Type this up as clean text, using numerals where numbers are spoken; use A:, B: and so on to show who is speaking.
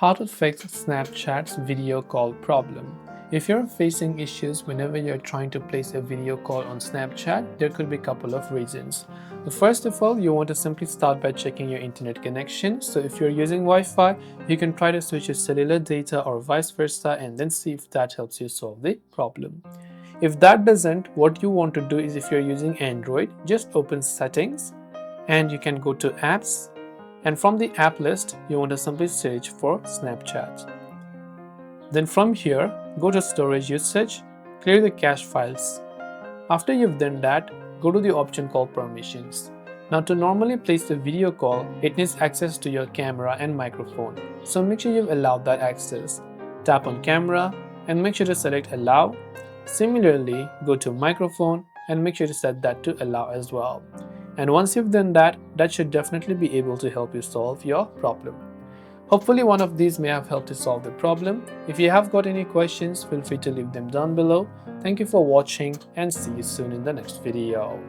A: How to fix Snapchat's video call problem. If you're facing issues whenever you're trying to place a video call on Snapchat, there could be a couple of reasons. First of all, you want to simply start by checking your internet connection. So if you're using Wi-Fi, you can try to switch your cellular data or vice versa and then see if that helps you solve the problem. If that doesn't, what you want to do is, if you're using Android, just open settings and you can go to apps, and from the app list you want to simply search for Snapchat. Then from here, go to storage usage, clear the cache files. After you've done that, go to the option called permissions. Now to normally place the video call, it needs access to your camera and microphone, so make sure you've allowed that access. Tap on camera and make sure to select allow. Similarly, go to microphone and make sure to set that to allow as well. And once you've done that, that should definitely be able to help you solve your problem. Hopefully one of these may have helped you solve the problem. If you have got any questions, feel free to leave them down below. Thank you for watching and see you soon in the next video.